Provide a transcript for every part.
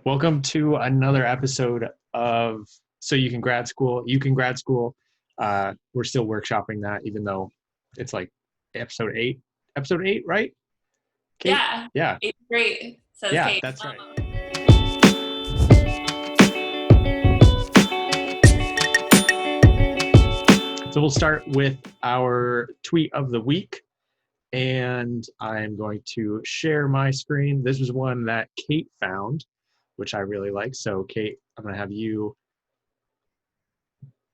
Welcome to another episode of So You Can Grad School. You Can Grad School. We're still workshopping that, even though it's like episode 8. Episode 8, right? Kate? Yeah. Yeah. It's great, says Yeah, Kate. that's right. So we'll start with our tweet of the week. And I'm going to share my screen. This was one that Kate found, which I really like. So Kate, I'm going to have you.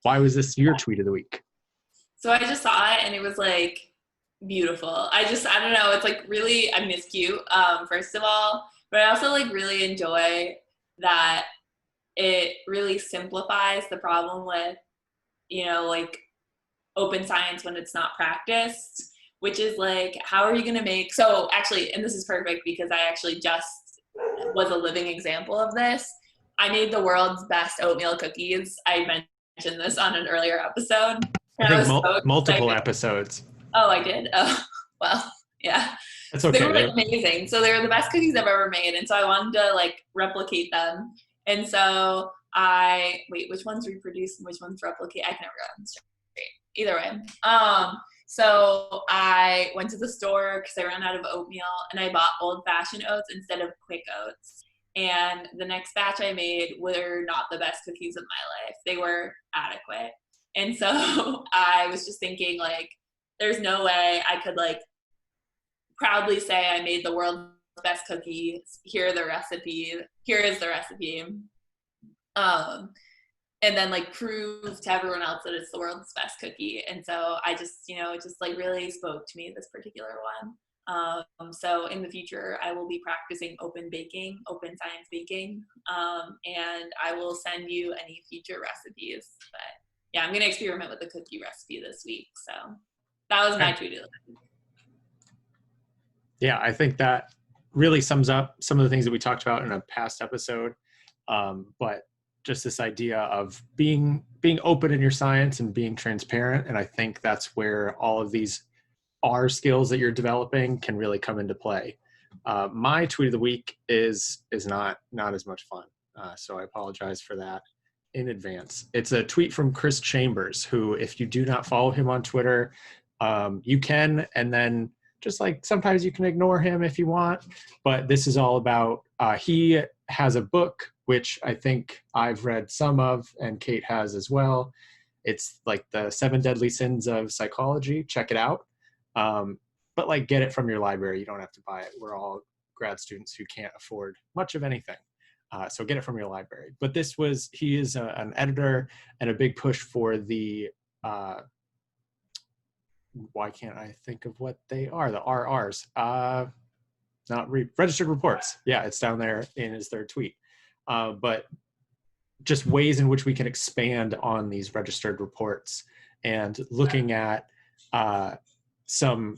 Why was this your tweet of the week? So I just saw it and it was like beautiful. I don't know, it's like really, I mean, it's cute, first of all, but I also like really enjoy that it really simplifies the problem with, like open science when it's not practiced, which is like, how are you going to make, so actually, and this is perfect because I actually just was a living example of this. I made the world's best oatmeal cookies. I mentioned this on an earlier episode. I And think was so multiple excited. episodes. Oh, I did? Oh, well, yeah. That's They okay. were like amazing. So they were the best cookies I've ever made. And so I wanted to like replicate them. And so which ones reproduce and which ones replicate? I can never get them straight. Either way. So I went to the store because I ran out of oatmeal and I bought old-fashioned oats instead of quick oats. And the next batch I made were not the best cookies of my life. They were adequate. And so I was just thinking, like, there's no way I could, like, proudly say I made the world's best cookies. Here is the recipe. And then, like, prove to everyone else that it's the world's best cookie. And so I just, it just, like, really spoke to me, this particular one. So in the future, I will be practicing open science baking, and I will send you any future recipes. But yeah, I'm going to experiment with the cookie recipe this week. So that was my tweet of the week. Yeah, I think that really sums up some of the things that we talked about in a past episode. But just this idea of being open in your science and being transparent. And I think that's where all of these R skills that you're developing can really come into play. My tweet of the week is not as much fun. So I apologize for that in advance. It's a tweet from Chris Chambers, who, if you do not follow him on Twitter, you can, and then just like sometimes you can ignore him if you want. But this is all about, he has a book, which I think I've read some of, and Kate has as well. It's like the 7 Deadly Sins of Psychology. Check it out. But like, get it from your library. You don't have to buy it. We're all grad students who can't afford much of anything. So get it from your library. But he is an editor and a big push for the, why can't I think of what they are? The RRs, registered reports. Yeah, it's down there in his third tweet. But just ways in which we can expand on these registered reports and looking at some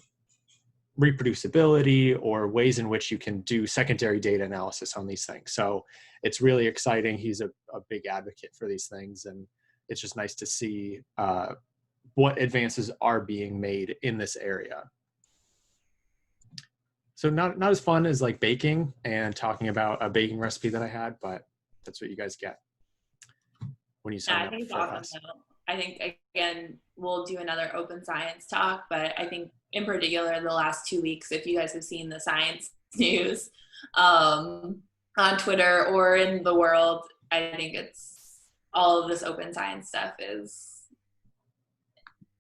reproducibility or ways in which you can do secondary data analysis on these things. So it's really exciting. He's a big advocate for these things, and it's just nice to see what advances are being made in this area. So not as fun as like baking and talking about a baking recipe that I had, but that's what you guys get when you sign up for us. I think, again, we'll do another open science talk, but I think in particular the last 2 weeks, if you guys have seen the science news on Twitter or in the world, I think it's all of this open science stuff is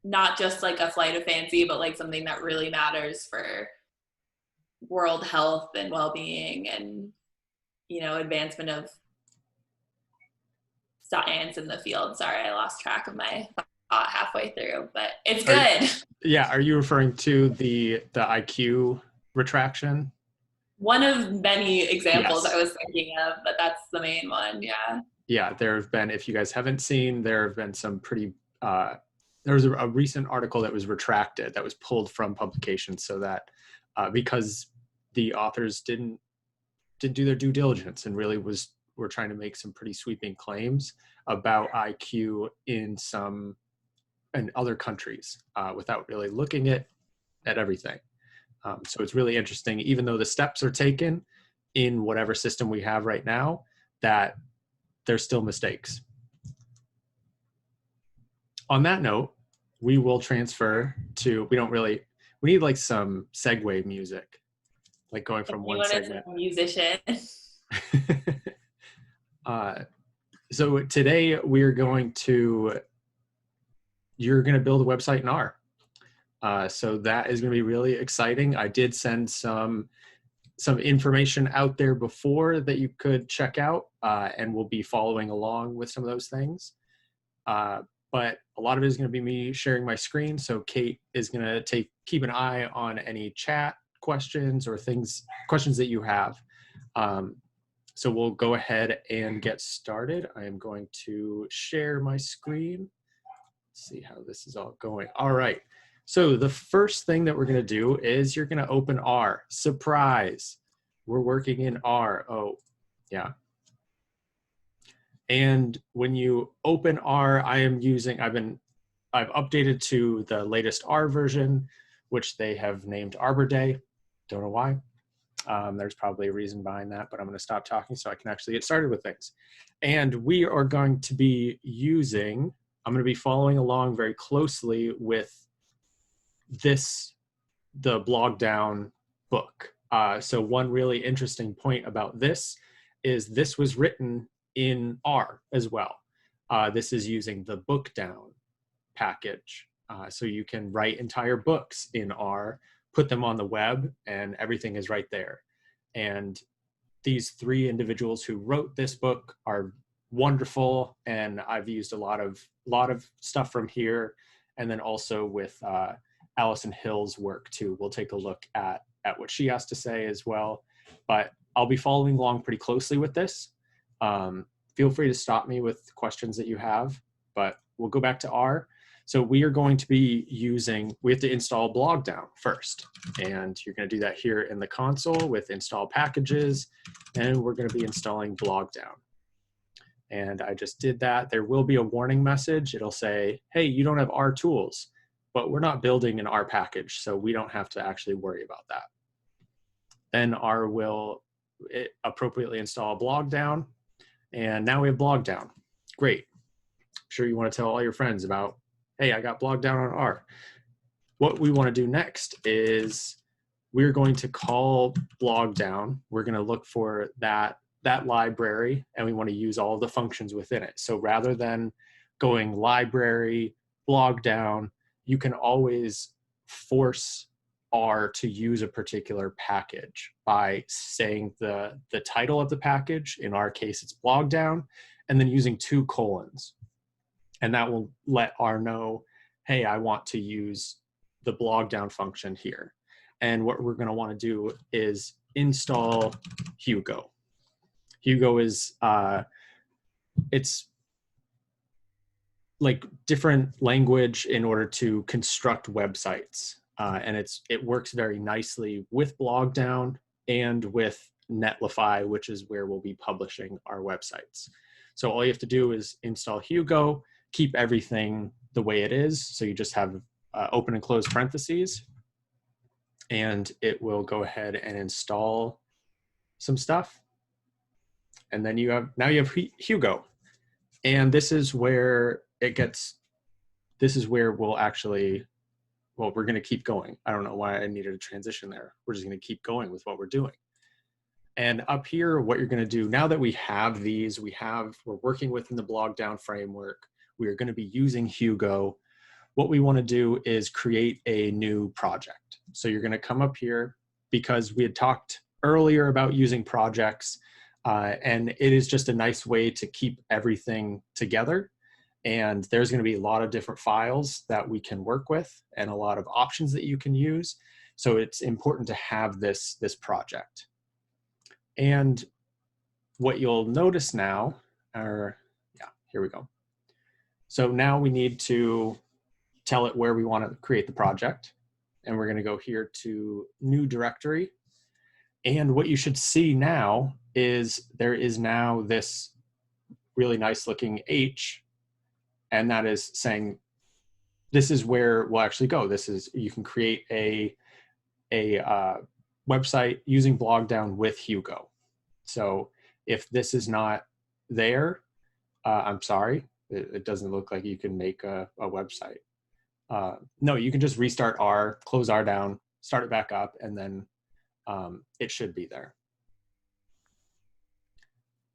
not just like a flight of fancy, but like something that really matters for world health and well-being and, advancement of science in the field. Sorry, I lost track of my thought halfway through, but it's good. Are you referring to the IQ retraction? One of many examples. Yes. I was thinking of, but that's the main one. Yeah, there have been, if you guys haven't seen, there have been some pretty, there was a recent article that was retracted, that was pulled from publication, so that because the authors didn't do their due diligence and really were trying to make some pretty sweeping claims about IQ in other countries without really looking at everything. So it's really interesting, even though the steps are taken in whatever system we have right now, that there's still mistakes. On that note, we will transfer to, we need like some segue music, like going from one segment. Musician. So today you're going to build a website in R. So that is going to be really exciting. I did send some information out there before that you could check out, and we'll be following along with some of those things. But a lot of it is going to be me sharing my screen. So Kate is going to keep an eye on any chat questions or questions that you have. So we'll go ahead and get started. I am going to share my screen. Let's see how this is all going. All right. So the first thing that we're going to do is you're going to open R. Surprise. We're working in R. Oh, yeah. And when you open R, I've updated to the latest R version, which they have named Arbor Day. Don't know why. There's probably a reason behind that, but I'm going to stop talking so I can actually get started with things. And we are going to be I'm going to be following along very closely with the Blogdown book. So one really interesting point about this is this was written in R as well. This is using the Bookdown package. So you can write entire books in R, put them on the web, and everything is right there. And these 3 individuals who wrote this book are wonderful, and I've used a lot of stuff from here, and then also with Allison Hill's work too. We'll take a look at what she has to say as well. But I'll be following along pretty closely with this. Feel free to stop me with questions that you have, but we'll go back to R. So we are going to be we have to install Blogdown first. And you're going to do that here in the console with install packages. And we're going to be installing Blogdown. And I just did that. There will be a warning message. It'll say, hey, you don't have R tools, but we're not building an R package, so we don't have to actually worry about that. Then R will appropriately install Blogdown. And now we have Blogdown. Great. I'm sure you want to tell all your friends about, hey, I got Blogdown on R. What we want to do next is we're going to call Blogdown. We're going to look for that library, and we want to use all of the functions within it. So rather than going library, Blogdown, you can always force R to use a particular package by saying the title of the package. In our case, it's Blogdown, and then using 2 colons. And that will let R know, hey, I want to use the Blogdown function here. And what we're going to want to do is install Hugo. Hugo is, it's like different language in order to construct websites. And it works very nicely with Blogdown and with Netlify, which is where we'll be publishing our websites. So all you have to do is install Hugo, keep everything the way it is. So you just have open and close parentheses, and it will go ahead and install some stuff. And then now you have Hugo. And this is where we'll actually, well, we're going to keep going. I don't know why I needed a transition there. We're just going to keep going with what we're doing. And up here, what you're going to do, now that we have these, we're working within the Blogdown framework, we are going to be using Hugo. What we want to do is create a new project. So you're going to come up here, because we had talked earlier about using projects, and it is just a nice way to keep everything together. And there's going to be a lot of different files that we can work with and a lot of options that you can use. So it's important to have this project. And what you'll notice now here we go. So now we need to tell it where we want to create the project. And we're going to go here to new directory. And what you should see now is there is now this really nice looking H, and that is saying this is where we'll actually go. You can create a website using Blogdown with Hugo. So if this is not there, I'm sorry, it doesn't look like you can make a website. No, you can just restart R, close R down, start it back up, and then it should be there.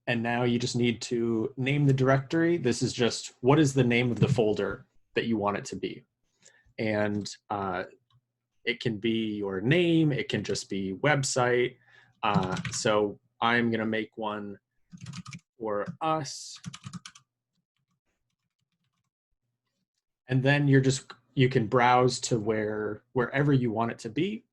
And now you just need to name the directory. This is just, what is the name of the folder that you want it to be? And it can be your name, it can just be website. So I'm gonna make one for us. And then you can browse to wherever you want it to be.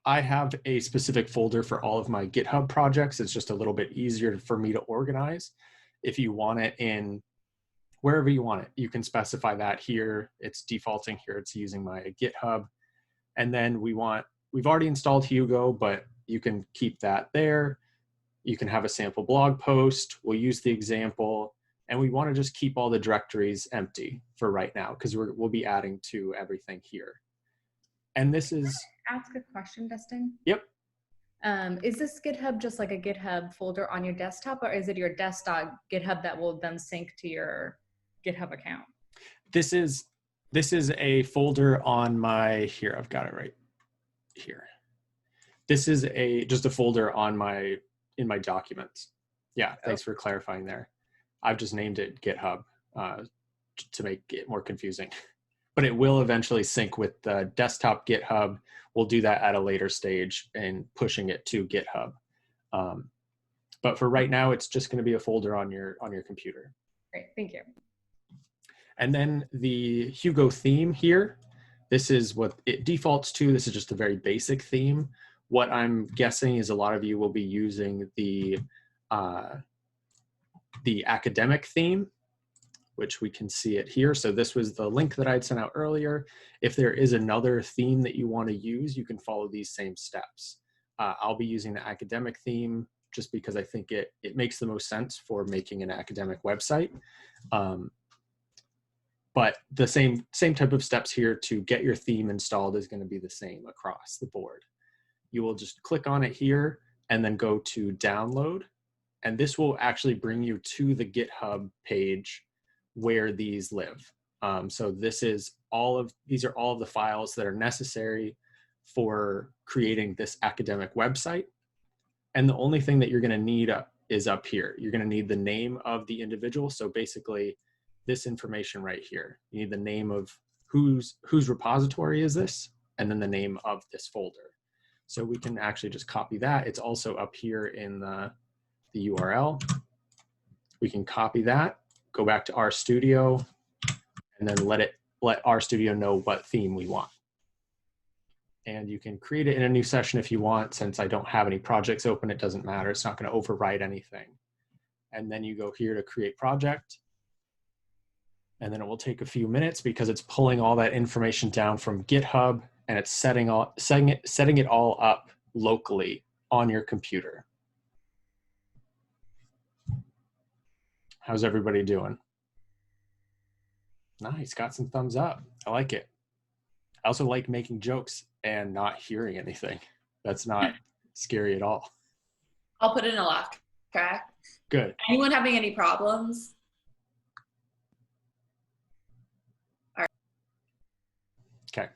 I have a specific folder for all of my GitHub projects. It's just a little bit easier for me to organize. If you want it in wherever you want it, you can specify that here. It's defaulting here. It's using my GitHub. And then we've already installed Hugo, but you can keep that there. You can have a sample blog post. We'll use the example. And we want to just keep all the directories empty for right now, because we'll be adding to everything here. And this is... Ask a question, Dustin? Yep. Is this GitHub just like a GitHub folder on your desktop, or is it your desktop GitHub that will then sync to your GitHub account? This is a folder on my, here, I've got it right here. This is just a folder on in my documents. Yeah, thanks for clarifying there. I've just named it GitHub to make it more confusing. But it will eventually sync with the desktop GitHub. We'll do that at a later stage and pushing it to GitHub. But for right now, it's just going to be a folder on your computer. Great, thank you. And then the Hugo theme here, this is what it defaults to. This is just a very basic theme. What I'm guessing is a lot of you will be using the academic theme, which we can see it here. So this was the link that I'd sent out earlier. If there is another theme that you want to use, you can follow these same steps. I'll be using the academic theme just because I think it makes the most sense for making an academic website. But the same type of steps here to get your theme installed is going to be the same across the board. You will just click on it here and then go to download. And this will actually bring you to the GitHub page where these live. So these are all of the files that are necessary for creating this academic website. And the only thing that you're going to need is up here. You're going to need the name of the individual. So basically this information right here, you need the name of whose repository is this, and then the name of this folder. So we can actually just copy that. It's also up here in the URL. We can copy that, go back to RStudio, and then let RStudio know what theme we want. And you can create it in a new session if you want. Since I don't have any projects open, it doesn't matter. It's not going to overwrite anything. And then you go here to create project. And then it will take a few minutes because it's pulling all that information down from GitHub and it's setting it all up locally on your computer. How's everybody doing? Nice, got some thumbs up. I like it. I also like making jokes and not hearing anything. That's not scary at all. I'll put in a laugh track. Good. Anyone having any problems? Okay.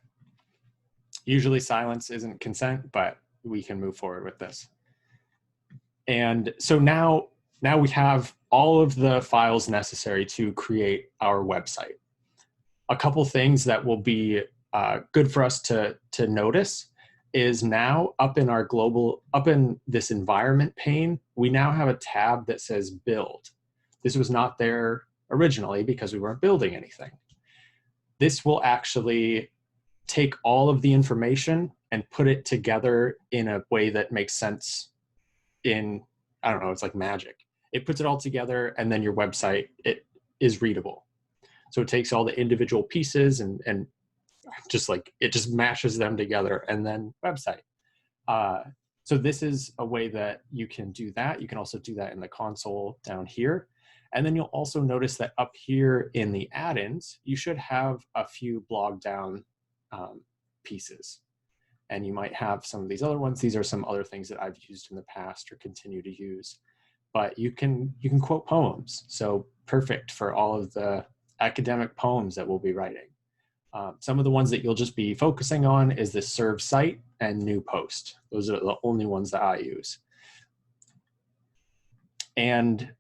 Usually silence isn't consent, but we can move forward with this. And so now we have all of the files necessary to create our website. A couple things that will be good for us to notice is now up in this environment pane, we now have a tab that says build. This was not there originally because we weren't building anything. This will actually take all of the information and put it together in a way that makes sense in, I don't know, it's like magic. It puts it all together and then your website, it is readable. So it takes all the individual pieces and just like, it just mashes them together and then website. So this is a way that you can do that. You can also do that in the console down here. And then you'll also notice that up here in the add-ins, you should have a few blog down pieces. And you might have some of these other ones. These are some other things that I've used in the past or continue to use. but you can quote poems. So perfect for all of the academic poems that we'll be writing. Some of the ones that you'll just be focusing on is the serve site and new post. Those are the only ones that I use. And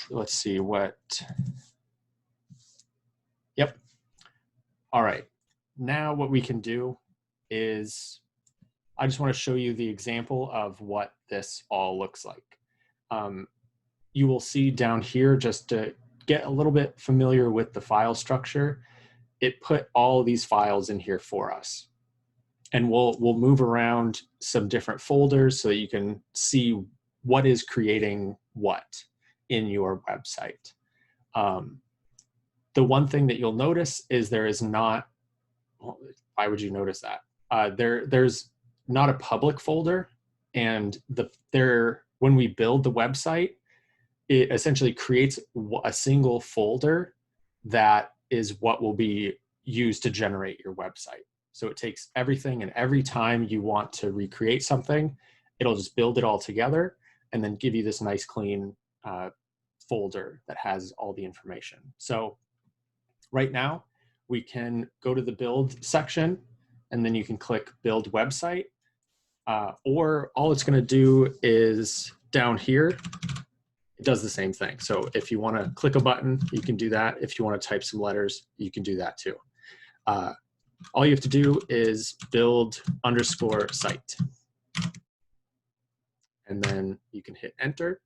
let's see what, yep. All right, now what we can do is, I just want to show you the example of what this all looks like. You will see down here, just to get a little bit familiar with the file structure, it put all these files in here for us. And we'll move around some different folders so that you can see what is creating what in your website. The one thing that you'll notice is there is not, well, why would you notice that? There's not a public folder, and when we build the website, it essentially creates a single folder that is what will be used to generate your website. So it takes everything, and every time you want to recreate something, it'll just build it all together and then give you this nice clean folder that has all the information. So right now we can go to the build section, and then you can click build website, or all it's going to do is down here, it does the same thing. So if you want to click a button, you can do that. If you want to type some letters, you can do that too. All you have to do is build_site. And then you can hit enter.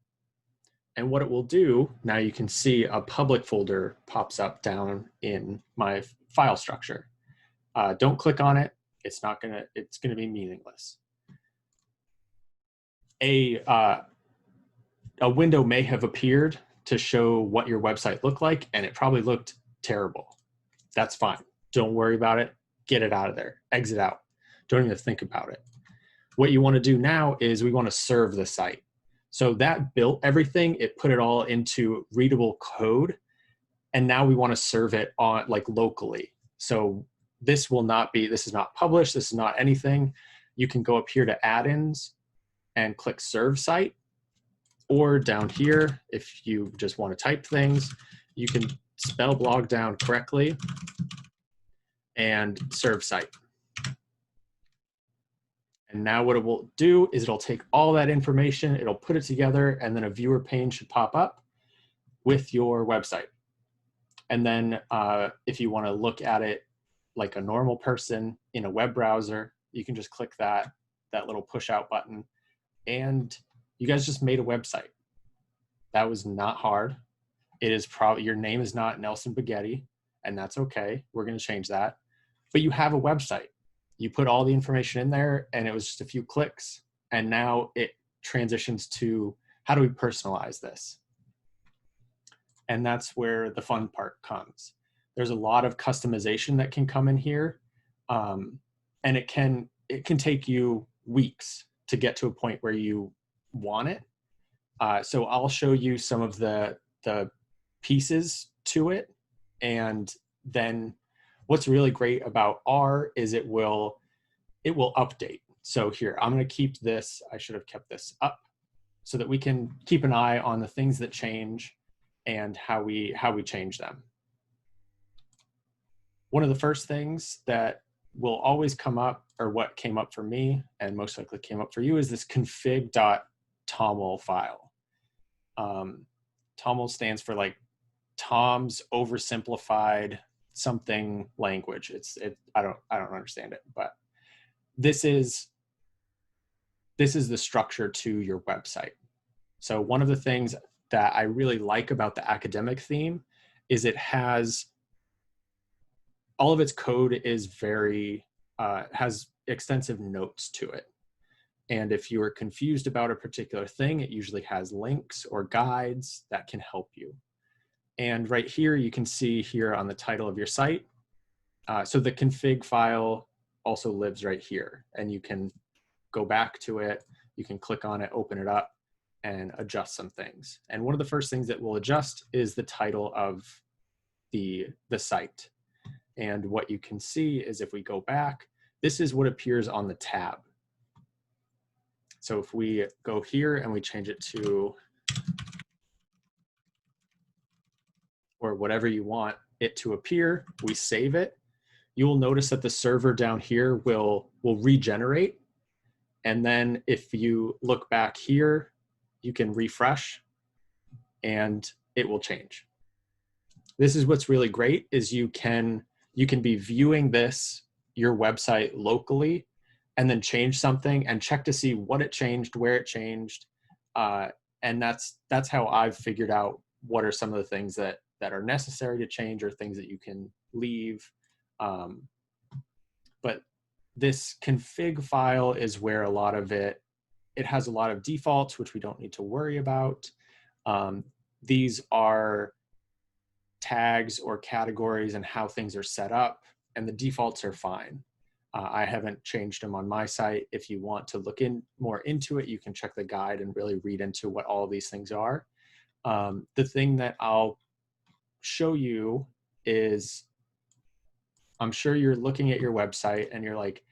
And what it will do, now you can see a public folder pops up down in my file structure. Don't click on it. It's gonna be meaningless. A window may have appeared to show what your website looked like, and it probably looked terrible. That's fine. Don't worry about it. Get it out of there. Exit out. Don't even think about it. What you want to do now is we want to serve the site. So that built everything. It put it all into readable code, and now we want to serve it on locally. So this is not published. This is not anything. You can go up here to add-ins and click serve site. Or down here, if you just want to type things, you can spell blog down correctly and serve site. And now what it will do is it'll take all that information, it'll put it together, and then a viewer pane should pop up with your website. And then if you want to look at it like a normal person in a web browser, you can just click that little push out button, and you guys just made a website. That was not hard. It is probably, your name is not Nelson Baghetti, and that's okay. We're going to change that. But you have a website. You put all the information in there, and it was just a few clicks. And now it transitions to, how do we personalize this? And that's where the fun part comes. There's a lot of customization that can come in here. And it can take you weeks to get to a point where you want it. So I'll show you some of the pieces to it. And then what's really great about R is it will update. So here, I'm going to keep this. I should have kept this up so that we can keep an eye on the things that change and how we change them. One of the first things that will always come up, or what came up for me and most likely came up for you, is this config.toml file. TOML stands for Tom's oversimplified something language. I don't understand it, but this is the structure to your website. So one of the things that I really like about the academic theme is it has all of its code is has extensive notes to it. And if you are confused about a particular thing, it usually has links or guides that can help you. And right here, you can see here on the title of your site. So the config file also lives right here, and you can go back to it. You can click on it, open it up, and adjust some things. And one of the first things that we'll adjust is the title of the site. And what you can see is if we go back, this is what appears on the tab. So if we go here and we change it to, or whatever you want it to appear, we save it, you will notice that the server down here will regenerate. And then if you look back here, you can refresh and it will change. This is what's really great, is you can be viewing this, your website locally, and then change something and check to see what it changed, where it changed. And that's how I've figured out what are some of the things that are necessary to change or things that you can leave. But this config file is where a lot of it has a lot of defaults, which we don't need to worry about. These are tags or categories and how things are set up, and the defaults are fine. I haven't changed them on my site. If you want to look more into it, you can check the guide and really read into what all of these things are. The thing that I'll show you is, I'm sure you're looking at your website and you're like,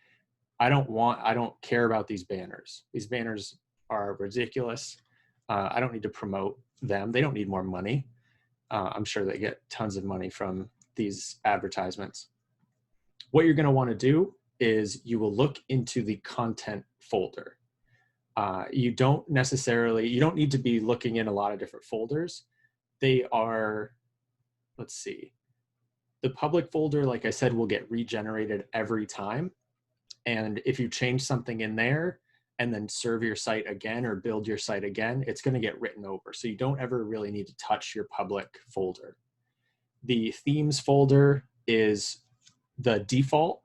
I don't care about these banners. These banners are ridiculous. I don't need to promote them. They don't need more money. I'm sure they get tons of money from these advertisements. What you're going to want to do is you will look into the content folder. You don't need to be looking in a lot of different folders. They are, let's see, the public folder, like I said, will get regenerated every time. And if you change something in there and then serve your site again or build your site again, it's going to get written over. So you don't ever really need to touch your public folder. The themes folder is the default.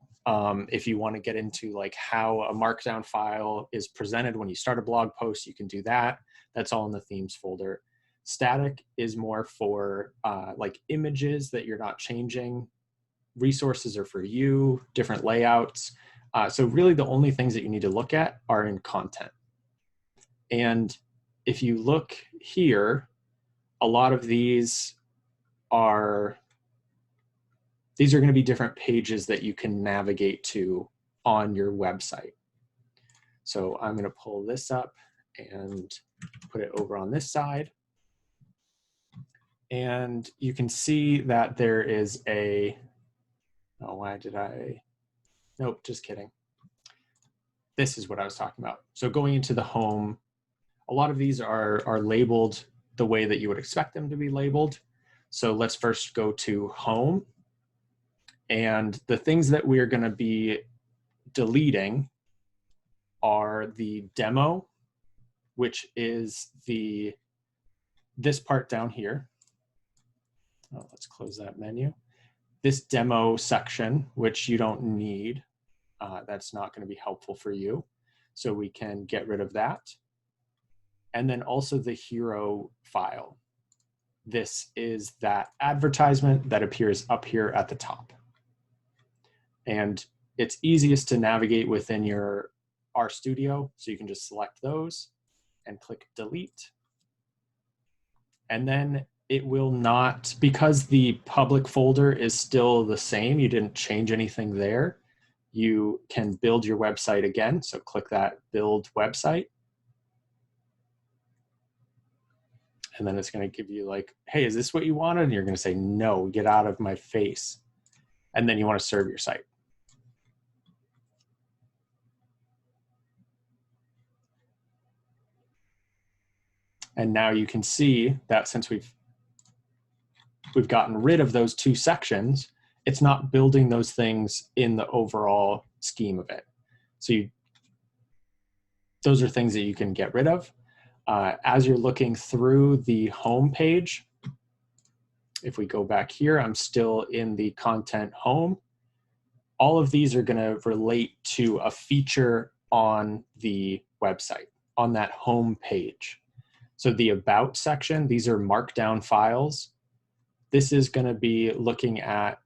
If you want to get into like how a Markdown file is presented when you start a blog post, you can do that. That's all in the themes folder. Static is more for like images that you're not changing. Resources are for you, different layouts. So really the only things that you need to look at are in content. And if you look here, a lot of these are going to be different pages that you can navigate to on your website. So I'm going to pull this up and put it over on this side. And you can see that there is nope, just kidding. This is what I was talking about. So going into the home, a lot of these are labeled the way that you would expect them to be labeled. So let's first go to home. And the things that we're going to be deleting are the demo, which is this part down here. Oh, let's close that menu. This demo section, which you don't need, that's not going to be helpful for you. So we can get rid of that. And then also the hero file. This is that advertisement that appears up here at the top. And it's easiest to navigate within your RStudio. So you can just select those and click delete. And then it will not, because the public folder is still the same, you didn't change anything there, you can build your website again. So click that build website. And then it's going to give you like, hey, is this what you wanted? And you're going to say, no, get out of my face. And then you want to serve your site. And now you can see that since we've gotten rid of those two sections, it's not building those things in the overall scheme of it. So those are things that you can get rid of. As you're looking through the home page, if we go back here, I'm still in the content home. All of these are going to relate to a feature on the website, on that home page. So the About section, these are Markdown files. This is going to be looking at,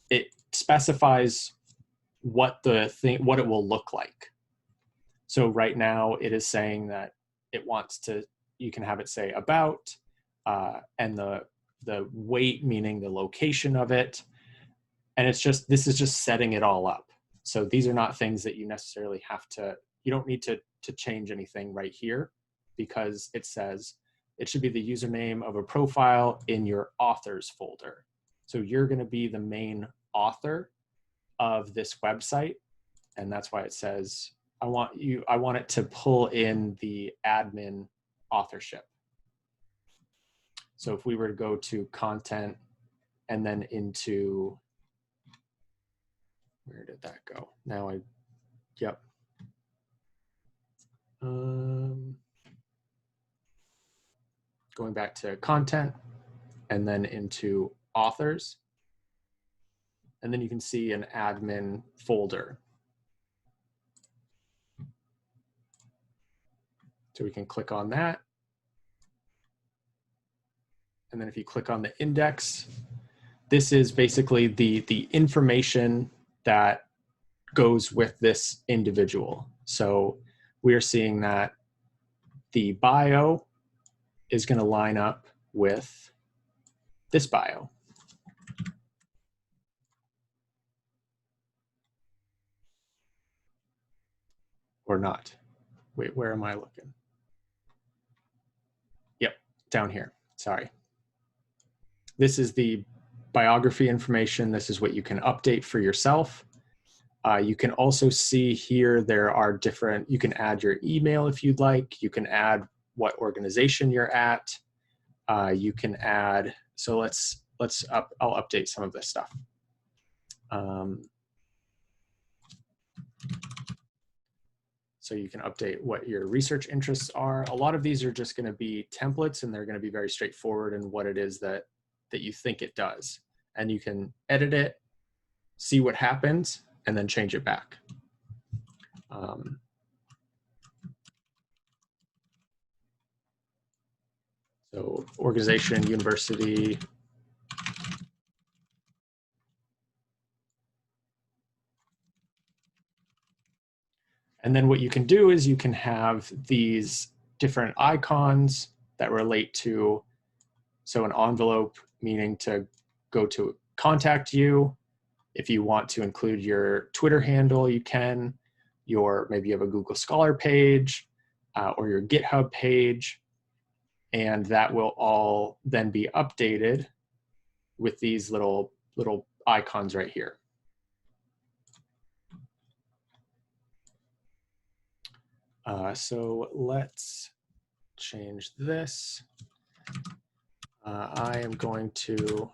it specifies what it will look like. So right now it is saying that it wants to, you can have it say about, and the weight, meaning the location of it. And this is just setting it all up. So these are not things that you necessarily have to, you don't need to to change anything right here because it says it should be the username of a profile in your authors folder. So you're going to be the main author of this website. And that's why it says, I want it to pull in the admin authorship. So if we were to go to content and then into, where did that go? Now yep. Going back to content and then into authors. And then you can see an admin folder. So we can click on that. And then if you click on the index, this is basically the information that goes with this individual. So we are seeing that the bio is going to line up with this bio. Or not. Wait, where am I looking? Yep, down here, sorry. This is the biography information. This is what you can update for yourself. You can also see here there are different, you can add your email if you'd like. You can add what organization you're at. You can add, so I'll update some of this stuff. So you can update what your research interests are. A lot of these are just going to be templates, and they're going to be very straightforward in what it is that you think it does. And you can edit it, see what happens, and then change it back. So organization, university. And then what you can do is you can have these different icons that relate to, so an envelope meaning to go to contact you. If you want to include your Twitter handle, you can. Maybe you have a Google Scholar page or your GitHub page, and that will all then be updated with these little icons right here. So let's change this. I am going to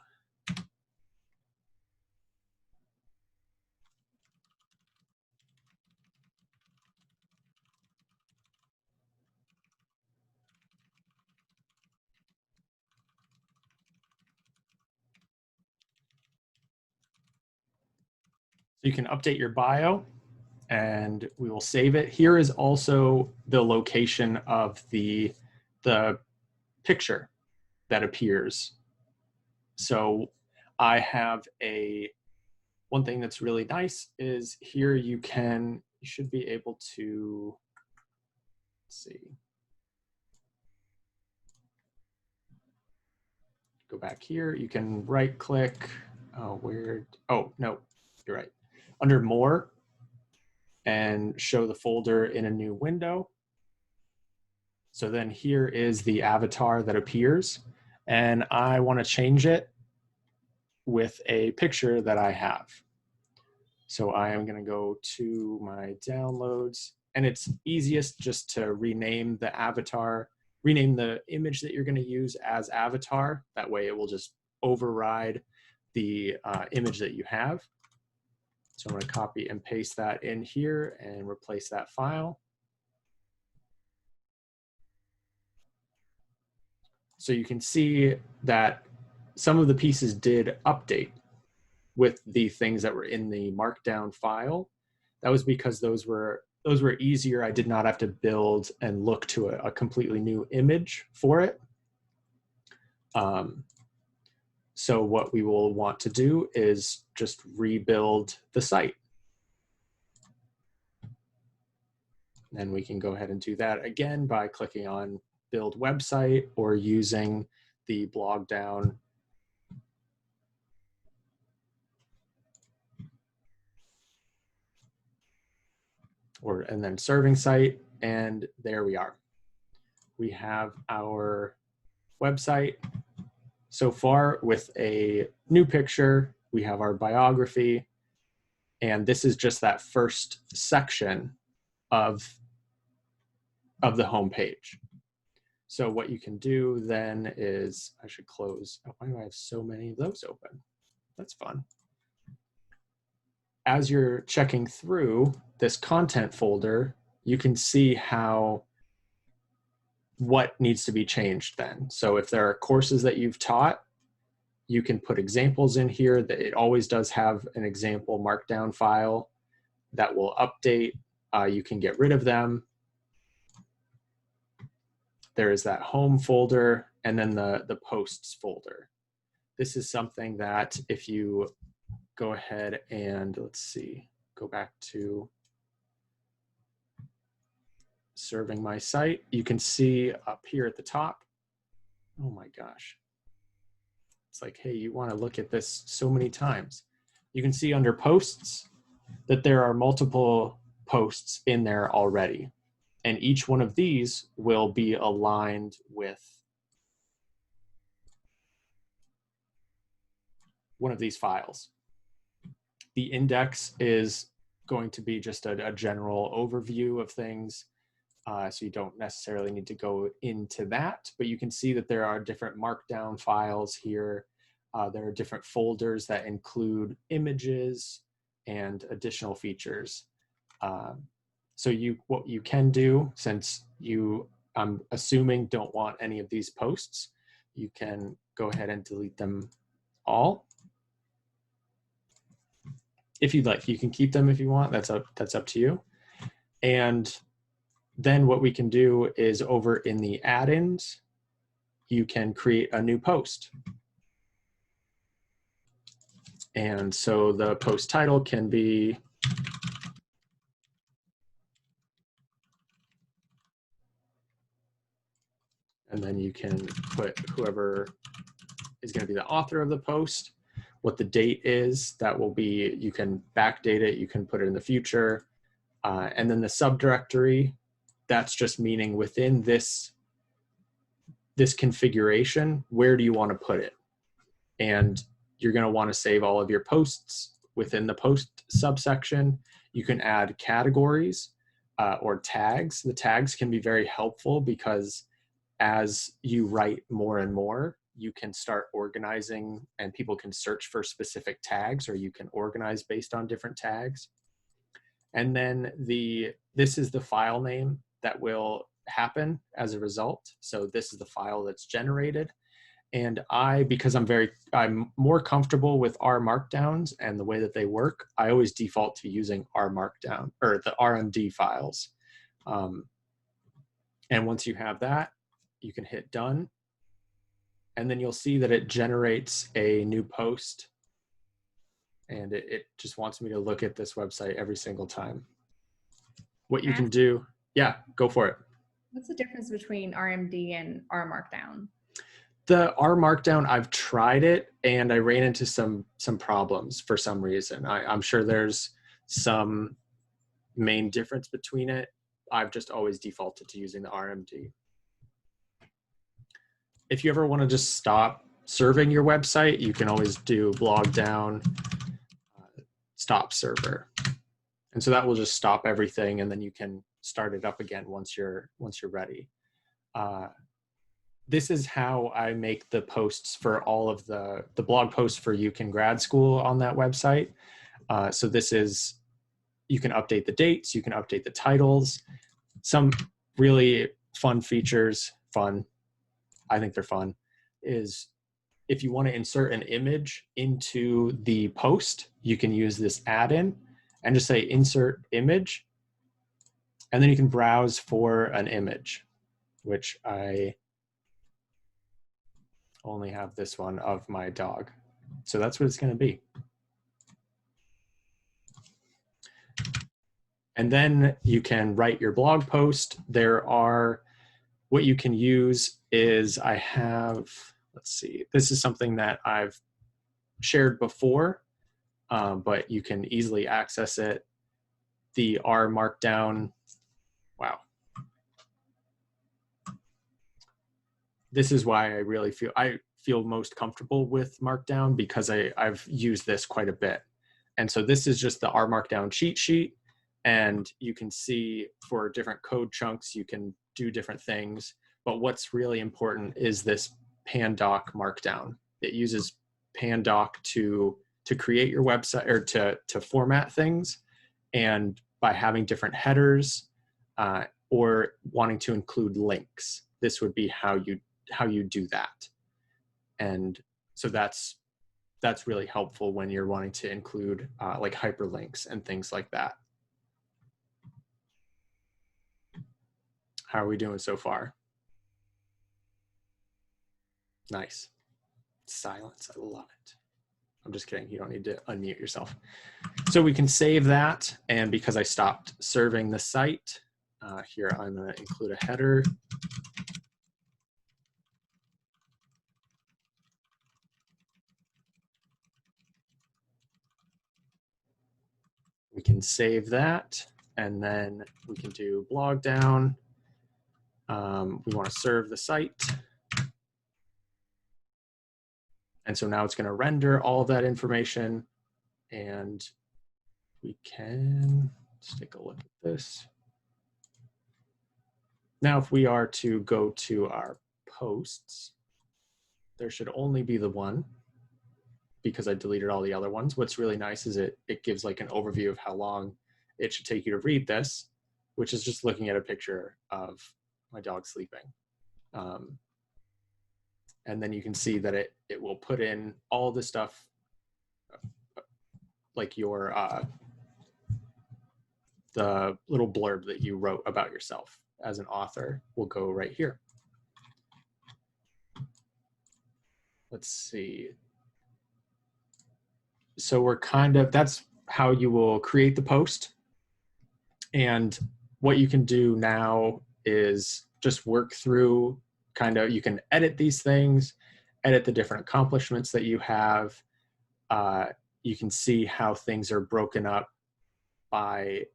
you can update your bio, and we will save it. Here is also the location of the picture that appears. So I have one thing that's really nice is here you should be able to, let's see. Go back here, you can right click, oh no, you're right. Under more, and show the folder in a new window. So then here is the avatar that appears, and I want to change it with a picture that I have. So I am going to go to my downloads, and it's easiest just to rename the avatar, rename the image that you're going to use as avatar. That way it will just override the image that you have. So I'm going to copy and paste that in here and replace that file. So you can see that some of the pieces did update with the things that were in the Markdown file. That was because those were easier. I did not have to build and look to a completely new image for it. So what we will want to do is just rebuild the site. And we can go ahead and do that again by clicking on Build Website or using the blog down. And then serving site. and there we are. We have our website so far with a new picture. We have our biography, and this is just that first section of the homepage. So what you can do then is, I should close, oh, why do I have so many of those open? That's fun. As you're checking through this content folder, you can see what needs to be changed then. So if there are courses that you've taught, you can put examples in here. That it always does have an example Markdown file that will update. You can get rid of them. There is that home folder and then the posts folder. This is something that if you go ahead and let's see, go back to serving my site, you can see up here at the top, oh my gosh. It's like, hey, you want to look at this so many times. You can see under posts that there are multiple posts in there already. And each one of these will be aligned with one of these files. The index is going to be just a general overview of things. So you don't necessarily need to go into that, but you can see that there are different Markdown files here. There are different folders that include images and additional features. So what you can do, since you, I'm assuming, don't want any of these posts, you can go ahead and delete them all. If you'd like, you can keep them if you want. That's up to you. And then what we can do is over in the add-ins, you can create a new post. And so the post title can be and then you can put whoever is going to be the author of the post, what the date is. That will be, you can backdate it, you can put it in the future. And then the subdirectory, that's just meaning within this configuration, where do you want to put it? And you're going to want to save all of your posts within the post subsection. You can add categories or tags. The tags can be very helpful because as you write more and more, you can start organizing and people can search for specific tags, or you can organize based on different tags. And then this is the file name that will happen as a result. So this is the file that's generated. And because I'm more comfortable with R Markdowns and the way that they work, I always default to using R Markdown or the RMD files. And once you have that, you can hit done. And then you'll see that it generates a new post. And it just wants me to look at this website every single time. What you can do, yeah, go for it. What's the difference between RMD and R Markdown? The R Markdown, I've tried it and I ran into some problems for some reason. I'm sure there's some main difference between it. I've just always defaulted to using the RMD. If you ever want to just stop serving your website, you can always do blog down, stop server. And so that will just stop everything and then you can start it up again once you're ready. This is how I make the posts for all of the blog posts for UCAN grad school on that website. So this is, you can update the dates, you can update the titles, some really fun features, I think they're fun, is if you want to insert an image into the post, you can use this add-in and just say insert image. And then you can browse for an image, which I only have this one of my dog. So that's what it's going to be. And then you can write your blog post. What you can use is let's see, this is something that I've shared before, but you can easily access it. The R Markdown, wow, this is why I feel most comfortable with Markdown, because I've used this quite a bit. And so this is just the R Markdown cheat sheet. And you can see for different code chunks, you can do different things. But what's really important is this pandoc Markdown. It uses pandoc to create your website, or to format things. And by having different headers or wanting to include links, this would be how you do that. And so that's really helpful when you're wanting to include like hyperlinks and things like that. How are we doing so far? Nice. Silence, I love it. I'm just kidding, you don't need to unmute yourself. So we can save that, and because I stopped serving the site, here I'm gonna include a header. We can save that, and then we can do blog down. We want to serve the site. And so now it's going to render all of that information, and we can, let's take a look at this. Now, if we are to go to our posts, there should only be the one, because I deleted all the other ones. What's really nice is it gives like an overview of how long it should take you to read this, which is just looking at a picture of my dog sleeping. And then you can see that it will put in all the stuff, like your the little blurb that you wrote about yourself as an author will go right here. Let's see. So we're that's how you will create the post. And what you can do now is just work through you can edit these things, edit the different accomplishments that you have. You can see how things are broken up by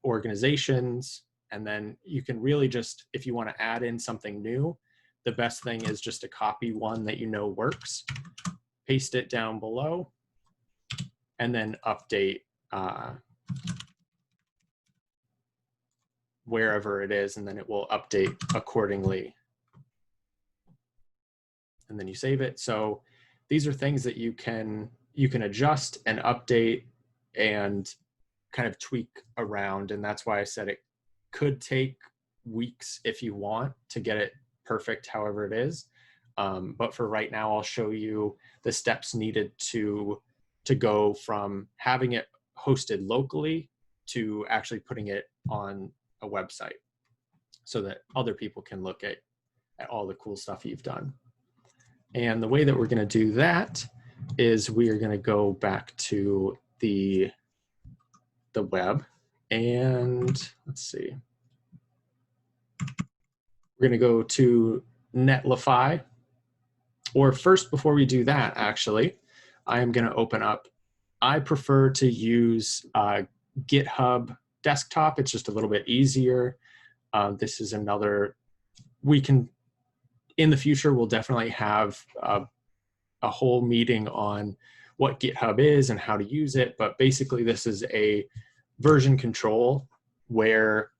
organizations. And then you can really just, if you want to add in something new, the best thing is just to copy one that you know works, paste it down below, and then update wherever it is, and then it will update accordingly. And then you save it. So these are things that you can adjust and update and kind of tweak around. And that's why I said it could take weeks if you want to get it perfect, however it is. But for right now, I'll show you the steps needed to go from having it hosted locally to actually putting it on a website so that other people can look at all the cool stuff you've done. And the way that we're going to do that is we are going to go back to the web, and let's see. We're going to go to Netlify. Or first, before we do that, actually, I am going to open up. I prefer to use GitHub Desktop. It's just a little bit easier. This is another, in the future, we'll definitely have a whole meeting on what GitHub is and how to use it. But basically, this is a version control where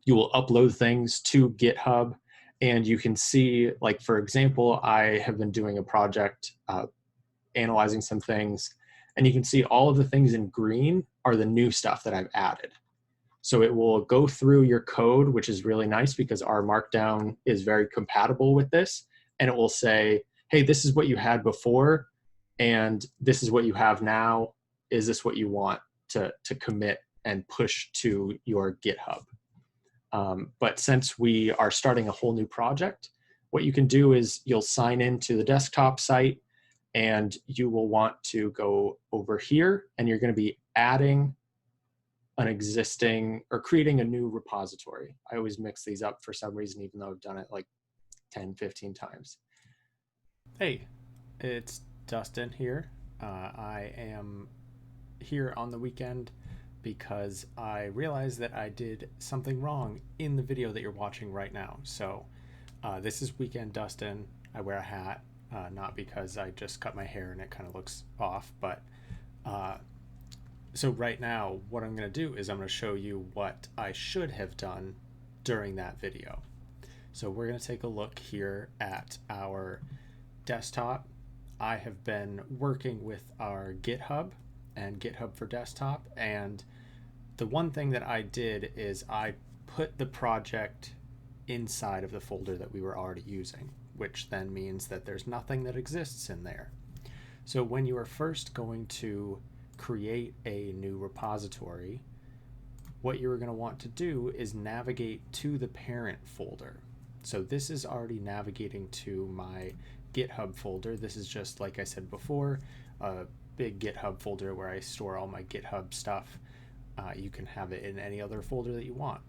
you will upload things to GitHub, and you can see, like, for example, I have been doing a project analyzing some things, and you can see all of the things in green are the new stuff that I've added. So it will go through your code, which is really nice because our Markdown is very compatible with this. And it will say, hey, this is what you had before, and this is what you have now. Is this what you want to commit and push to your GitHub? But since we are starting a whole new project, what you can do is you'll sign into the desktop site, and you will want to go over here, and you're going to be adding an existing or creating a new repository. I always mix these up for some reason, even though I've done it like 10, 15 times. Hey, it's Dustin here. I am here on the weekend because I realized that I did something wrong in the video that you're watching right now. So This is Weekend Dustin. I wear a hat, not because I just cut my hair and it kind of looks off, but so right now what I'm going to do is I'm going to show you what I should have done during that video. So we're going to take a look here at our desktop. I have been working with our GitHub and GitHub for Desktop, and the one thing that I did is I put the project inside of the folder that we were already using, which then means that there's nothing that exists in there. So when you are first going to create a new repository, what you're going to want to do is navigate to the parent folder. So this is already navigating to my GitHub folder. This is just, like I said before, a big GitHub folder where I store all my GitHub stuff. You can have it in any other folder that you want.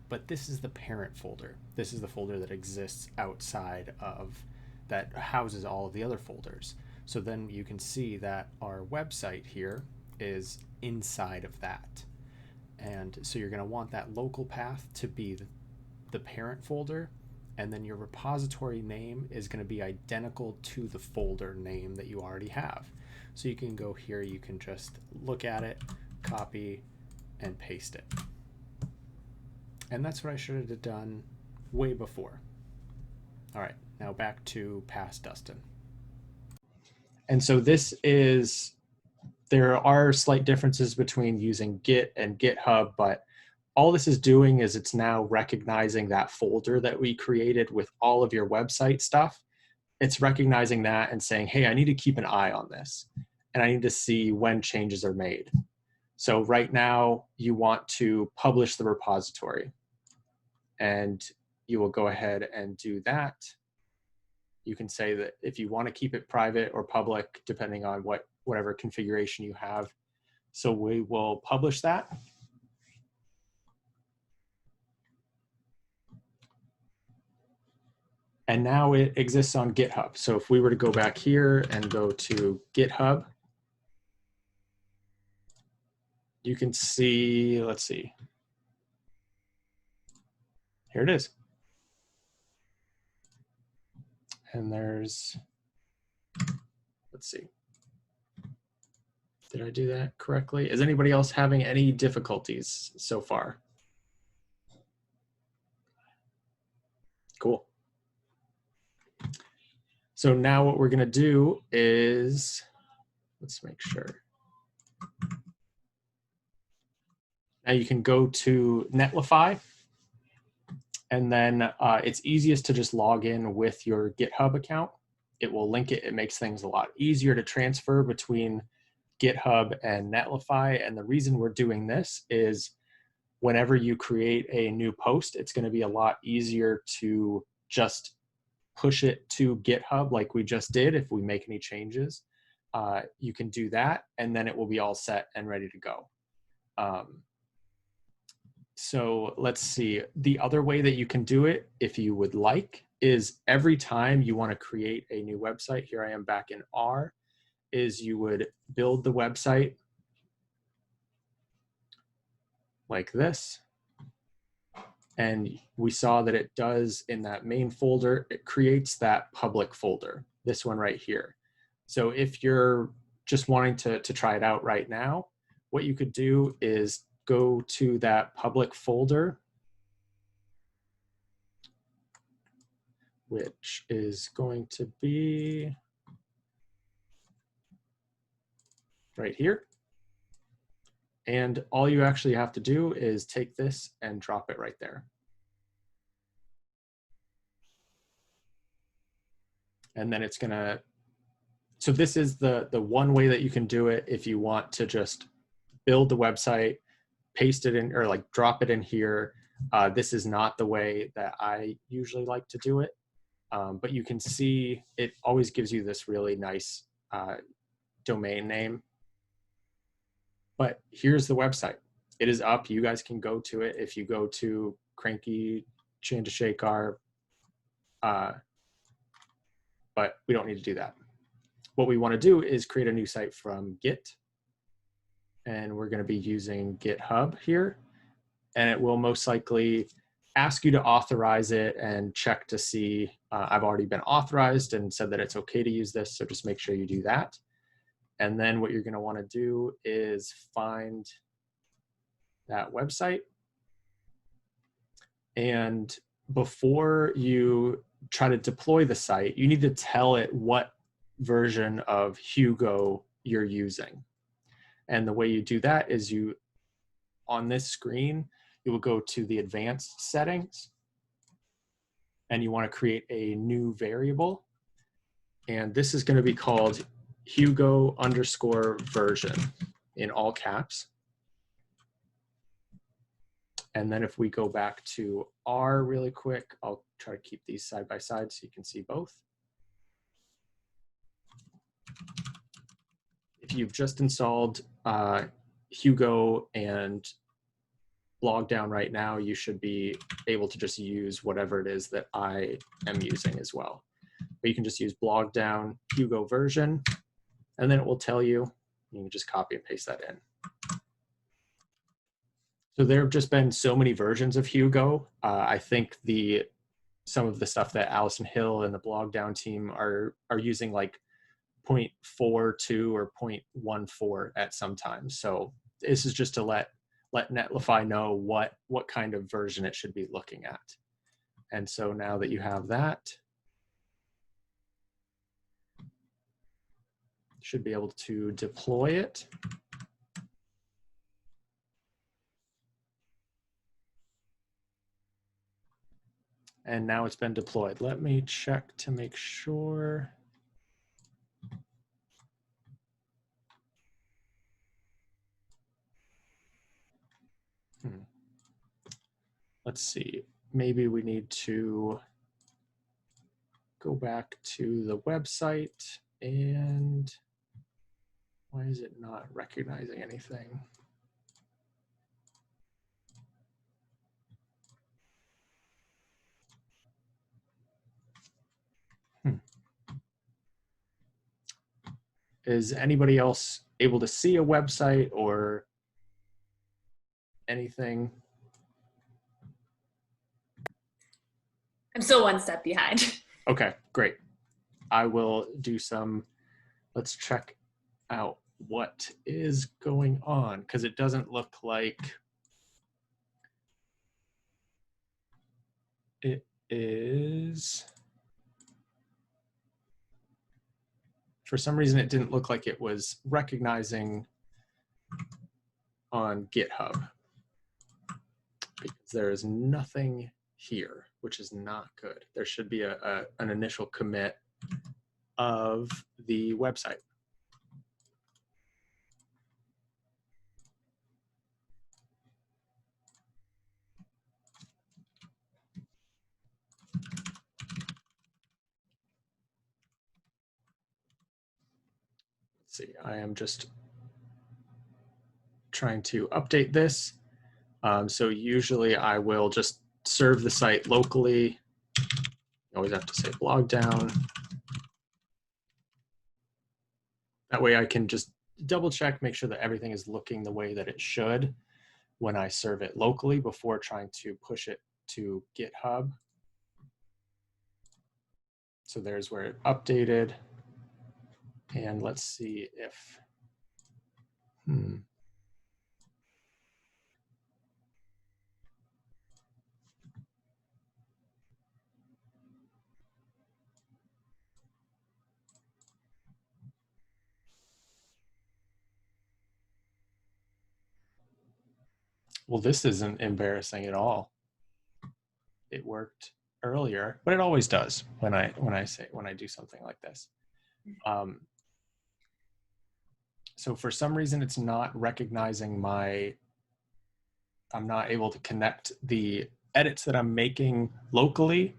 But this is the parent folder. This is the folder that exists outside of, that houses all of the other folders. So then you can see that our website here is inside of that. And so you're going to want that local path to be the parent folder, and then your repository name is going to be identical to the folder name that you already have. So you can go here, you can just look at it, copy, and paste it. And that's what I should have done way before. All right, now back to past Dustin. And so this is, there are slight differences between using Git and GitHub, but all this is doing is it's now recognizing that folder that we created with all of your website stuff. It's recognizing that and saying, hey, I need to keep an eye on this, and I need to see when changes are made. So right now you want to publish the repository, and you will go ahead and do that. You can say that if you want to keep it private or public, depending on whatever configuration you have. So we will publish that. And now it exists on GitHub. So if we were to go back here and go to GitHub, you can see, let's see. Here it is. And there's, let's see. Did I do that correctly? Is anybody else having any difficulties so far? Cool. So now what we're going to do is, let's make sure. Now you can go to Netlify, and then it's easiest to just log in with your GitHub account. It will link it. It makes things a lot easier to transfer between GitHub and Netlify. And the reason we're doing this is whenever you create a new post, it's going to be a lot easier to just push it to GitHub like we just did. If we make any changes, you can do that, and then it will be all set and ready to go. So let's see. The other way that you can do it, if you would like, is every time you want to create a new website, here I am back in R, is you would build the website like this. And we saw that it does in that main folder, it creates that public folder, this one right here. So if you're just wanting to try it out right now, what you could do is go to that public folder, which is going to be right here. And all you actually have to do is take this and drop it right there. And then it's gonna, so this is the one way that you can do it if you want to just build the website, paste it in, or like drop it in here. This is not the way that I usually like to do it. But you can see it always gives you this really nice domain name. But here's the website. It is up. You guys can go to it. If you go to Cranky Chandrasekhar, but we don't need to do that. What we want to do is create a new site from Git. And we're going to be using GitHub here. And it will most likely ask you to authorize it and check to see I've already been authorized and said that it's okay to use this. So just make sure you do that. And then what you're going to want to do is find that website. And before you try to deploy the site, you need to tell it what version of Hugo you're using. And the way you do that is you, on this screen, you will go to the advanced settings and you want to create a new variable. And this is going to be called Hugo_version in all caps. And then if we go back to R really quick, I'll try to keep these side by side so you can see both. If you've just installed Hugo and Markdown right now, you should be able to just use whatever it is that I am using as well. But you can just use Markdown Hugo version, and then it will tell you. You can just copy and paste that in. So there have just been so many versions of Hugo. I think some of the stuff that Allison Hill and the Markdown team are using like 0.42 or 0.14 at some times. So this is just to let Netlify know what kind of version it should be looking at. And so now that you have that, you should be able to deploy it. And now it's been deployed. Let me check to make sure. Let's see, maybe we need to go back to the website, and why is it not recognizing anything? Is anybody else able to see a website or anything? I'm still one step behind. Okay, great. I will do some, let's check out what is going on, because it doesn't look like it is. For some reason, it didn't look like it was recognizing on GitHub, because there is nothing here, which is not good. There should be an initial commit of the website. Let's see, I am just trying to update this. So usually I will just serve the site locally. You always have to say Markdown. That way I can just double check, make sure that everything is looking the way that it should when I serve it locally before trying to push it to GitHub. So there's where it updated. And let's see if, well, this isn't embarrassing at all. It worked earlier, but it always does when I do something like this. So for some reason, it's not recognizing I'm not able to connect the edits that I'm making locally.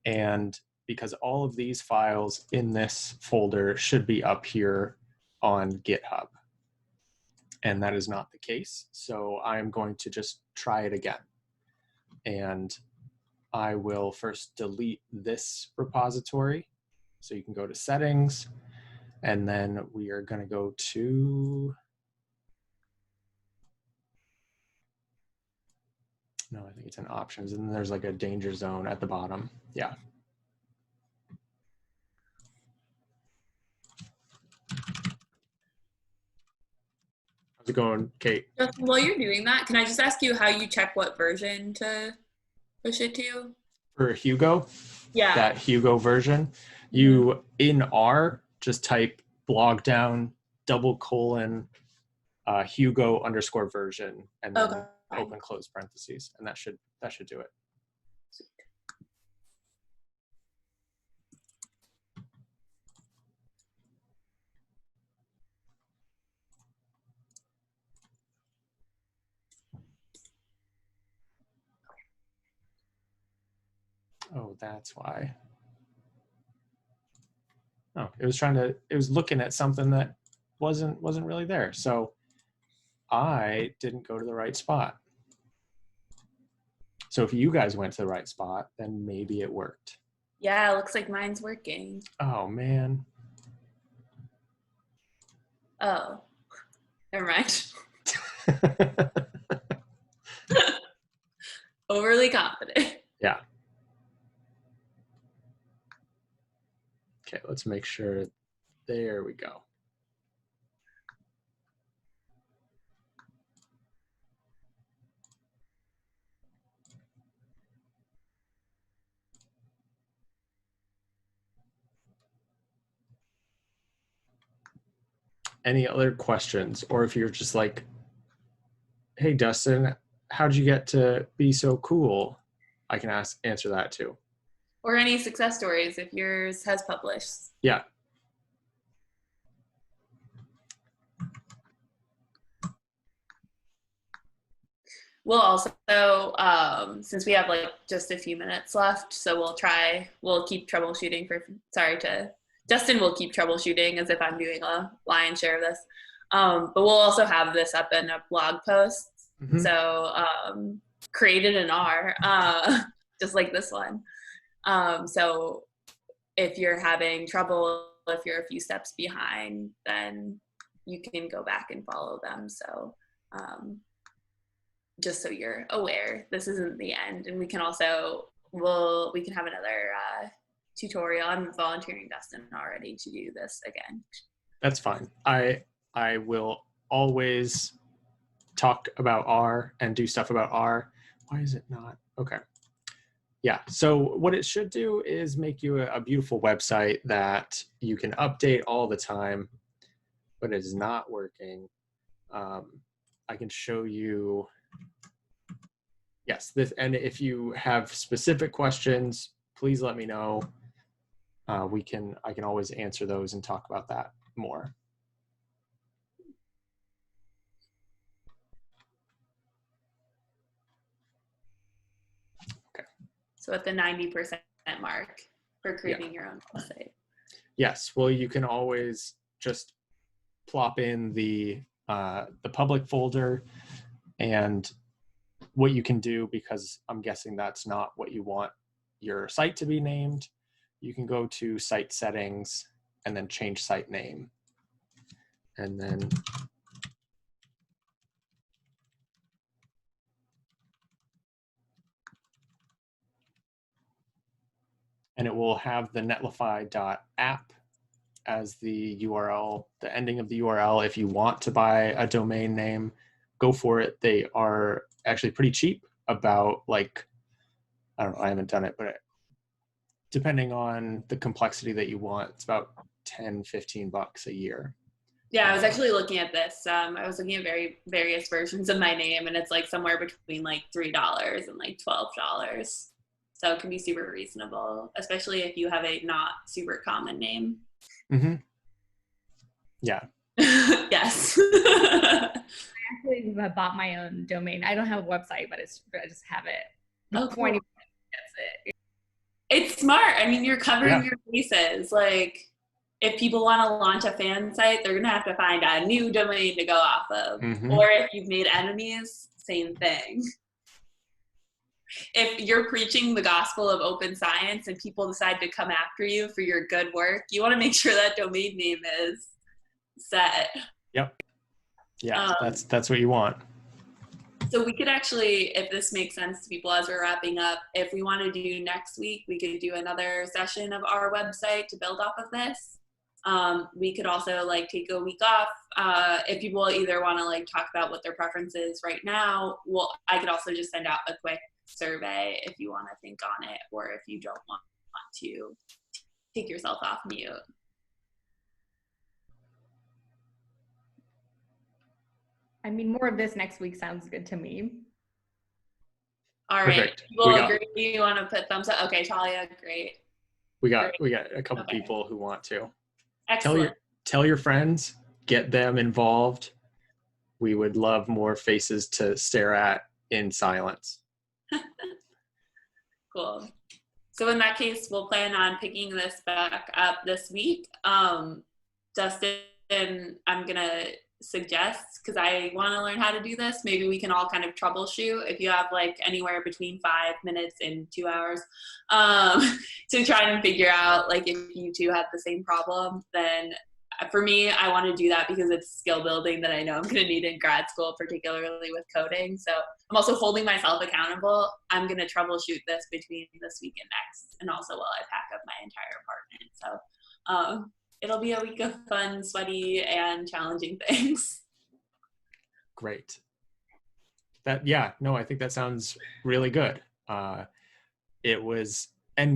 And because all of these files in this folder should be up here on GitHub. And that is not the case. So I'm going to just try it again. And I will first delete this repository. So you can go to settings, and then we are going to go to No, I think it's in options, and then there's like a danger zone at the bottom. Yeah. How's it going, Kate? Justin, while you're doing that, can I just ask you how you check what version to push it to? For Hugo, Yeah. that Hugo version, you in R just type blogdown ;: Hugo _ version, and then open close parentheses, and that should do it. Oh, that's why. Oh, it was looking at something that wasn't really there. So I didn't go to the right spot. So if you guys went to the right spot, then maybe it worked. Yeah, it looks like mine's working. Oh, man. Oh, never mind. Overly confident. Yeah. Okay, let's make sure. There we go. Any other questions? Or if you're just like, hey, Dustin, how'd you get to be so cool? I can answer that too. Or any success stories if yours has published. Yeah. We'll also, since we have like just a few minutes left, so we'll keep troubleshooting Justin will keep troubleshooting as if I'm doing a lion's share of this. But we'll also have this up in a blog post. Mm-hmm. So created in R, just like this one. So if you're having trouble, if you're a few steps behind, then you can go back and follow them. So just so you're aware, this isn't the end. And we can also, we can have another tutorial. I'm volunteering Dustin already to do this again. That's fine. I will always talk about R and do stuff about R. Why is it not? Okay. Yeah, so what it should do is make you a beautiful website that you can update all the time, but it is not working. I can show you, yes, and if you have specific questions, please let me know. I can always answer those and talk about that more. So at the 90% mark for creating your own website. Yes, well, you can always just plop in the public folder, and what you can do, because I'm guessing that's not what you want your site to be named, you can go to site settings and then change site name. And then it will have the netlify.app as the URL, the ending of the URL. If you want to buy a domain name, go for it. They are actually pretty cheap, about like, I don't know, I haven't done it, but depending on the complexity that you want, it's about 10, 15 bucks a year. Yeah, I was actually looking at this. I was looking at various versions of my name, and it's like somewhere between like $3 and like $12. So it can be super reasonable, especially if you have a not super common name. Mm-hmm. Yeah. Yes. I actually bought my own domain. I don't have a website, but I just have it. Oh, cool. That's it. It's smart. I mean, you're covering your bases. Like, if people want to launch a fan site, they're going to have to find a new domain to go off of. Mm-hmm. Or if you've made enemies, same thing. If you're preaching the gospel of open science and people decide to come after you for your good work, you want to make sure that domain name is set. Yep. Yeah, that's what you want. So we could actually, if this makes sense to people as we're wrapping up, if we want to do next week, we could do another session of our website to build off of this. We could also like take a week off. If people either want to like talk about what their preference is right now, well, I could also just send out a quick survey if you want to think on it, or if you don't want to take yourself off mute. I mean, more of this next week sounds good to me. All right. Perfect. People agree? You want to put thumbs up? Okay, Talia, great. We got a couple people who want to. Excellent. Tell your friends, get them involved. We would love more faces to stare at in silence. Cool. So in that case, we'll plan on picking this back up this week. Justin, I'm going to suggest, because I want to learn how to do this, maybe we can all kind of troubleshoot if you have like anywhere between 5 minutes and 2 hours to try and figure out like if you two have the same problem. Then for me, I want to do that because it's skill building that I know I'm going to need in grad school, particularly with coding. So I'm also holding myself accountable. I'm going to troubleshoot this between this week and next, and also while I pack up my entire apartment. So it'll be a week of fun, sweaty, and challenging things. Great. I think that sounds really good. And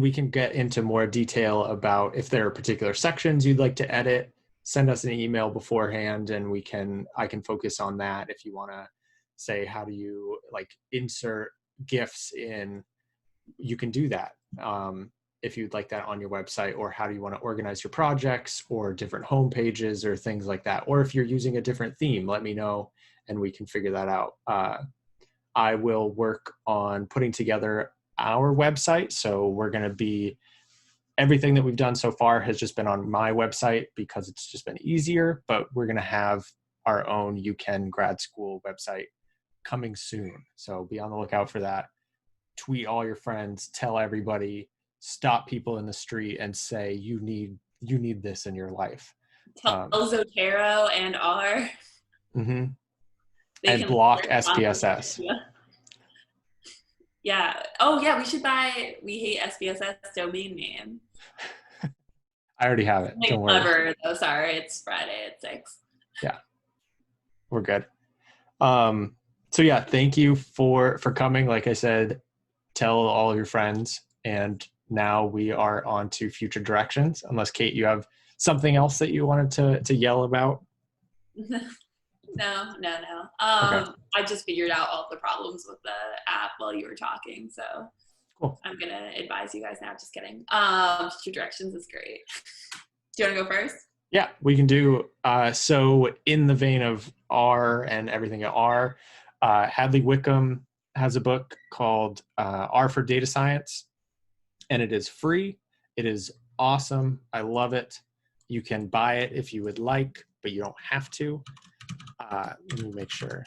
we can get into more detail about if there are particular sections you'd like to edit. Send us an email beforehand, and I can focus on that. If you want to say, how do you like insert GIFs in, you can do that. If you'd like that on your website, or how do you want to organize your projects, or different home pages or things like that. Or if you're using a different theme, let me know and we can figure that out. I will work on putting together our website. So we're going to be, everything that we've done so far has just been on my website because it's just been easier, but we're going to have our own UCAN grad school website coming soon. So be on the lookout for that. Tweet all your friends, tell everybody, stop people in the street and say, you need this in your life. Tell Zotero and R. Mm-hmm. And block SPSS. Yeah. Oh yeah, we hate SPSS domain name. I already have it. Don't worry. Clever though. Sorry, it's Friday at 6. Yeah, we're good. So yeah, thank you for coming. Like I said, tell all of your friends, and now we are on to future directions. Unless Kate, you have something else that you wanted to yell about? No. Okay. I just figured out all the problems with the app while you were talking, so cool. I'm gonna advise you guys now. Just kidding. Future directions is great. Do you want to go first? Yeah, we can do. So in the vein of R and everything at R, Hadley Wickham has a book called R for Data Science, and it is free. It is awesome. I love it. You can buy it if you would like, but you don't have to. Let me make sure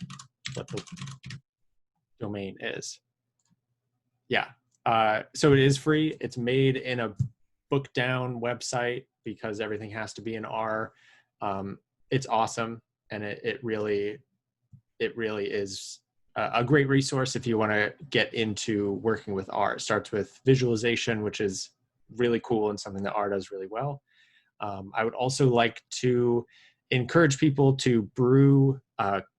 what the domain is. Yeah. So it is free. It's made in a book down website because everything has to be in R. It's awesome. And it really is a great resource if you want to get into working with R. It starts with visualization, which is really cool and something that R does really well. I would also like to encourage people to brew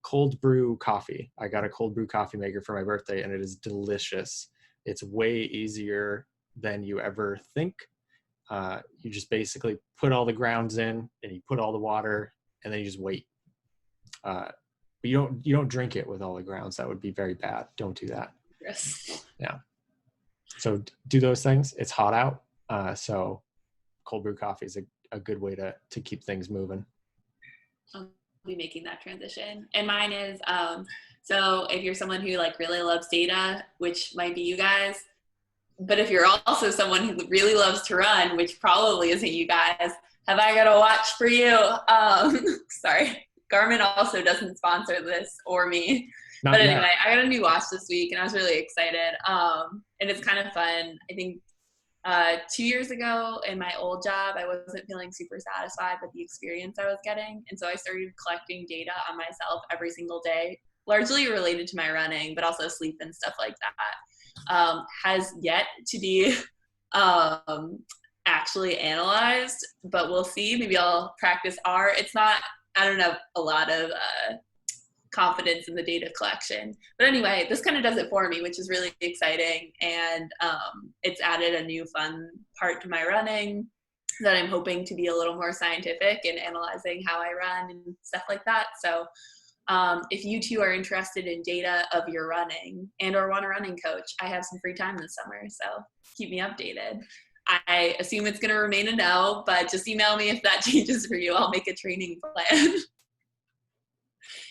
cold brew coffee. I got a cold brew coffee maker for my birthday, and it is delicious. It's way easier than you ever think. You just basically put all the grounds in, and you put all the water, and then you just wait. But you don't drink it with all the grounds. That would be very bad. Don't do that. Yes. Yeah. So do those things. It's hot out, so cold brew coffee is a good way to keep things moving. I'll be making that transition. And mine is, so if you're someone who like really loves data, which might be you guys, but if you're also someone who really loves to run, which probably isn't you guys, have I got a watch for you? Sorry, Garmin also doesn't sponsor this or me. But anyway, I got a new watch this week and I was really excited. And it's kind of fun. I think 2 years ago in my old job, I wasn't feeling super satisfied with the experience I was getting. And so I started collecting data on myself every single day largely related to my running, but also sleep and stuff like that, has yet to be actually analyzed, but we'll see. Maybe I'll practice R. It's not, I don't have a lot of confidence in the data collection. But anyway, this kind of does it for me, which is really exciting. And it's added a new fun part to my running that I'm hoping to be a little more scientific in analyzing how I run and stuff like that. So if you too are interested in data of your running and or want a running coach, I have some free time this summer, so keep me updated. I assume it's going to remain a no, but just email me if that changes for you. I'll make a training plan.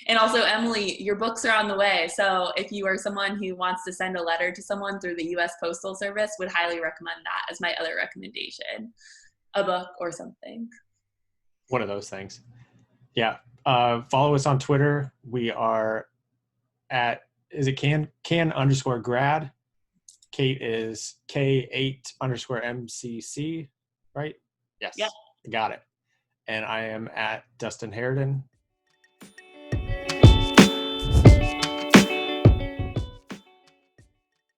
And also, Emily, your books are on the way. So if you are someone who wants to send a letter to someone through the U.S. Postal Service, would highly recommend that as my other recommendation. A book or something. One of those things. Yeah. Follow us on Twitter. We are at, is it can_grad? Kate is K8_MCC, right? Yes. Yeah. Got it. And I am at Dustin Harridan.